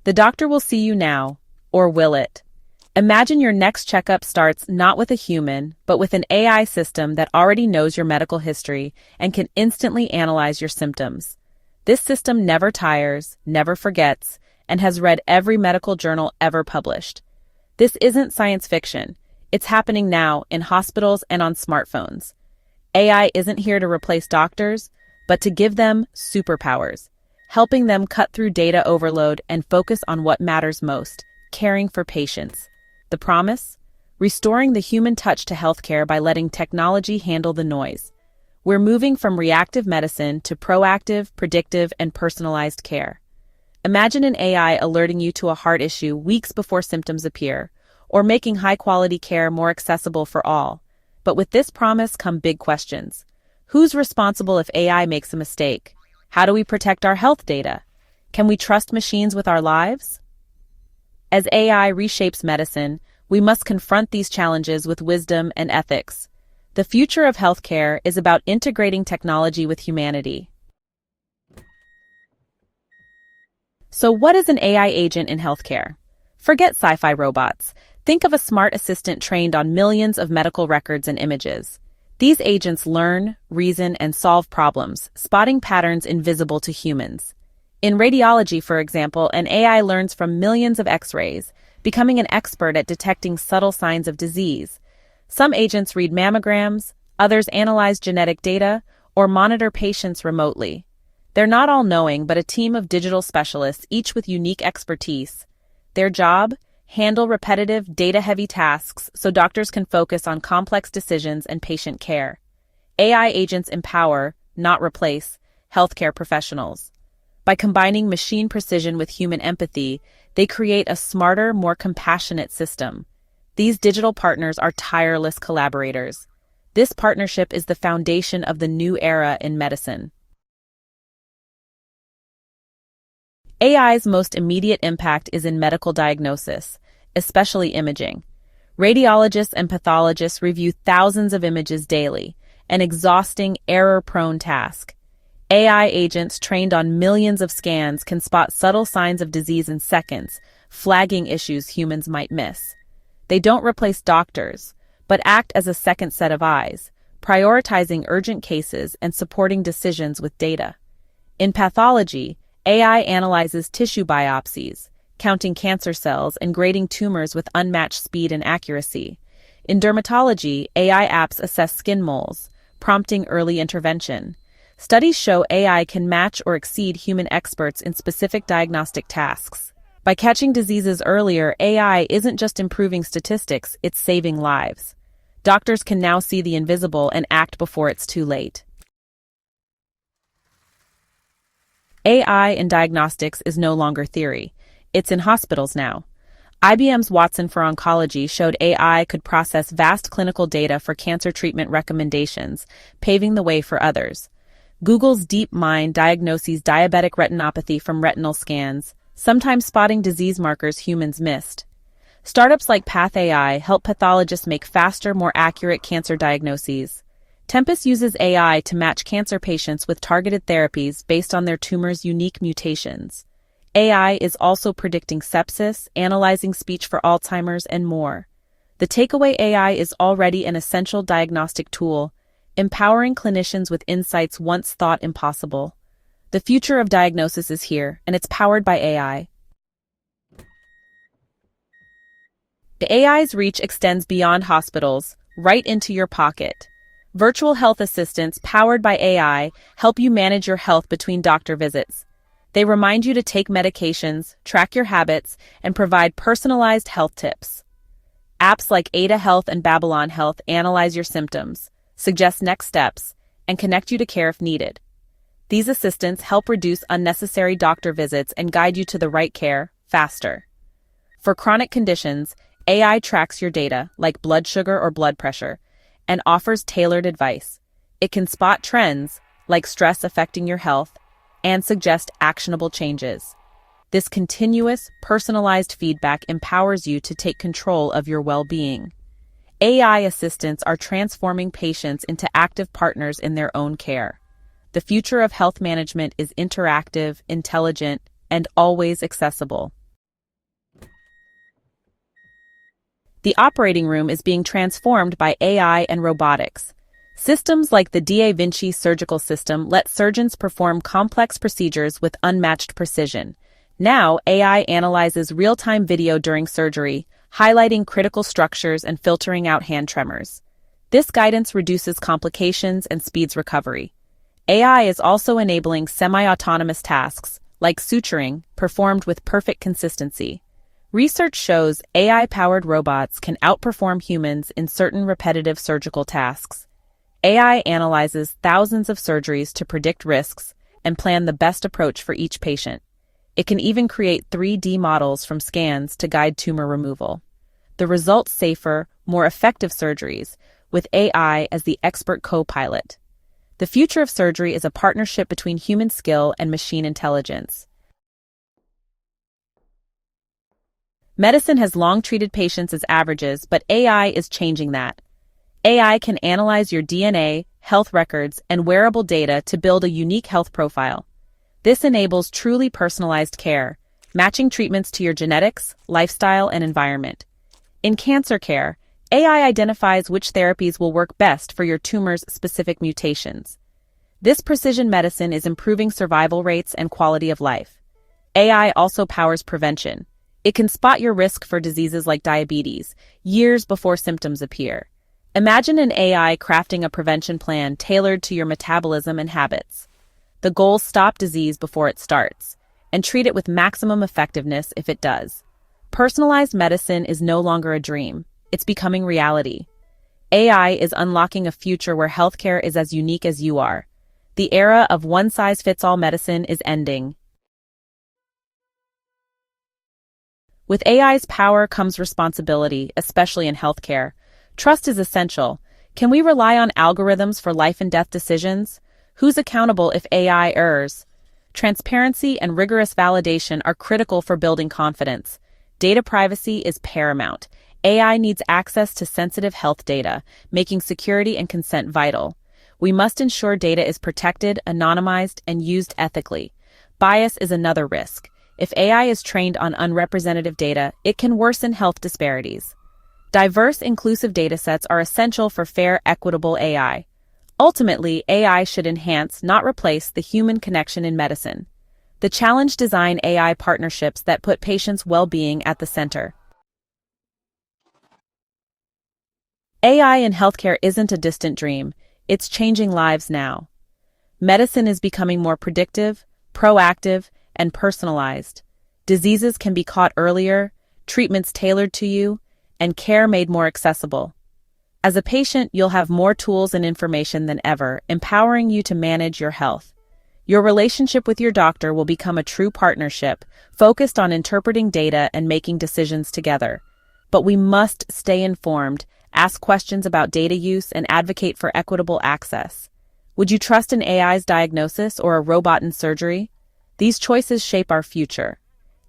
The doctor will see you now, or will it? Imagine your next checkup starts not with a human, but with an AI system that already knows your medical history and can instantly analyze your symptoms. This system never tires, never forgets, and has read every medical journal ever published. This isn't science fiction. It's happening now in hospitals and on smartphones. AI isn't here to replace doctors, but to give them superpowers, helping them cut through data overload and focus on what matters most, caring for patients. The promise? Restoring the human touch to healthcare by letting technology handle the noise. We're moving from reactive medicine to proactive, predictive, and personalized care. Imagine an AI alerting you to a heart issue weeks before symptoms appear, or making high-quality care more accessible for all. But with this promise come big questions. Who's responsible if AI makes a mistake? How do we protect our health data? Can we trust machines with our lives? As AI reshapes medicine, we must confront these challenges with wisdom and ethics. The future of healthcare is about integrating technology with humanity. So what is an AI agent in healthcare? Forget sci-fi robots. Think of a smart assistant trained on millions of medical records and images. These agents learn, reason, and solve problems, spotting patterns invisible to humans. In radiology, for example, an AI learns from millions of X-rays, becoming an expert at detecting subtle signs of disease. Some agents read mammograms, others analyze genetic data, or monitor patients remotely. They're not all knowing, but a team of digital specialists, each with unique expertise. Their job? Handle repetitive, data-heavy tasks so doctors can focus on complex decisions and patient care. AI agents empower, not replace, healthcare professionals. By combining machine precision with human empathy, they create a smarter, more compassionate system. These digital partners are tireless collaborators. This partnership is the foundation of the new era in medicine. AI's most immediate impact is in medical diagnosis, especially imaging. Radiologists and pathologists review thousands of images daily, an exhausting, error-prone task. AI agents trained on millions of scans can spot subtle signs of disease in seconds, flagging issues humans might miss. They don't replace doctors, but act as a second set of eyes, prioritizing urgent cases and supporting decisions with data. In pathology, AI analyzes tissue biopsies, counting cancer cells and grading tumors with unmatched speed and accuracy. In dermatology, AI apps assess skin moles, prompting early intervention. Studies show AI can match or exceed human experts in specific diagnostic tasks. By catching diseases earlier, AI isn't just improving statistics, it's saving lives. Doctors can now see the invisible and act before it's too late. AI in diagnostics is no longer theory. It's in hospitals now. IBM's Watson for Oncology showed AI could process vast clinical data for cancer treatment recommendations, paving the way for others. Google's DeepMind diagnoses diabetic retinopathy from retinal scans, sometimes spotting disease markers humans missed. Startups like PathAI help pathologists make faster, more accurate cancer diagnoses. Tempus uses AI to match cancer patients with targeted therapies based on their tumor's unique mutations. AI is also predicting sepsis, analyzing speech for Alzheimer's, and more. The takeaway: AI is already an essential diagnostic tool, empowering clinicians with insights once thought impossible. The future of diagnosis is here, and it's powered by AI. The AI's reach extends beyond hospitals, right into your pocket. Virtual health assistants powered by AI help you manage your health between doctor visits. They remind you to take medications, track your habits, and provide personalized health tips. Apps like Ada Health and Babylon Health analyze your symptoms, suggest next steps, and connect you to care if needed. These assistants help reduce unnecessary doctor visits and guide you to the right care faster. For chronic conditions, AI tracks your data, like blood sugar or blood pressure, and offers tailored advice. It can spot trends, like stress affecting your health, and suggest actionable changes. This continuous, personalized feedback empowers you to take control of your well-being. AI assistants are transforming patients into active partners in their own care. The future of health management is interactive, intelligent, and always accessible. The operating room is being transformed by AI and robotics. Systems like the Da Vinci surgical system let surgeons perform complex procedures with unmatched precision. Now, AI analyzes real-time video during surgery, highlighting critical structures and filtering out hand tremors. This guidance reduces complications and speeds recovery. AI is also enabling semi-autonomous tasks, like suturing, performed with perfect consistency. Research shows AI-powered robots can outperform humans in certain repetitive surgical tasks. AI analyzes thousands of surgeries to predict risks and plan the best approach for each patient. It can even create 3D models from scans to guide tumor removal. The result's safer, more effective surgeries, with AI as the expert co-pilot. The future of surgery is a partnership between human skill and machine intelligence. Medicine has long treated patients as averages, but AI is changing that. AI can analyze your DNA, health records, and wearable data to build a unique health profile. This enables truly personalized care, matching treatments to your genetics, lifestyle, and environment. In cancer care, AI identifies which therapies will work best for your tumor's specific mutations. This precision medicine is improving survival rates and quality of life. AI also powers prevention. It can spot your risk for diseases like diabetes years before symptoms appear. Imagine an AI crafting a prevention plan tailored to your metabolism and habits. The goal is stop disease before it starts, and treat it with maximum effectiveness if it does. Personalized medicine is no longer a dream. It's becoming reality. AI is unlocking a future where healthcare is as unique as you are. The era of one-size-fits-all medicine is ending. With AI's power comes responsibility, especially in healthcare. Trust is essential. Can we rely on algorithms for life and death decisions? Who's accountable if AI errs? Transparency and rigorous validation are critical for building confidence. Data privacy is paramount. AI needs access to sensitive health data, making security and consent vital. We must ensure data is protected, anonymized, and used ethically. Bias is another risk. If AI is trained on unrepresentative data, it can worsen health disparities. Diverse, inclusive datasets are essential for fair, equitable AI. Ultimately, AI should enhance, not replace, the human connection in medicine. The challenge: design AI partnerships that put patients' well-being at the center. AI in healthcare isn't a distant dream. It's changing lives now. Medicine is becoming more predictive, proactive, and personalized. Diseases can be caught earlier, treatments tailored to you, and care made more accessible. As a patient, you'll have more tools and information than ever, empowering you to manage your health. Your relationship with your doctor will become a true partnership, focused on interpreting data and making decisions together. But we must stay informed, ask questions about data use, and advocate for equitable access. Would you trust an AI's diagnosis or a robot in surgery? These choices shape our future.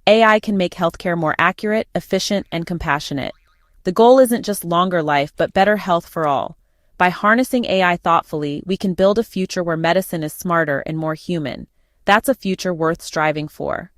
AI can make healthcare more accurate, efficient, and compassionate. The goal isn't just longer life, but better health for all. By harnessing AI thoughtfully, we can build a future where medicine is smarter and more human. That's a future worth striving for.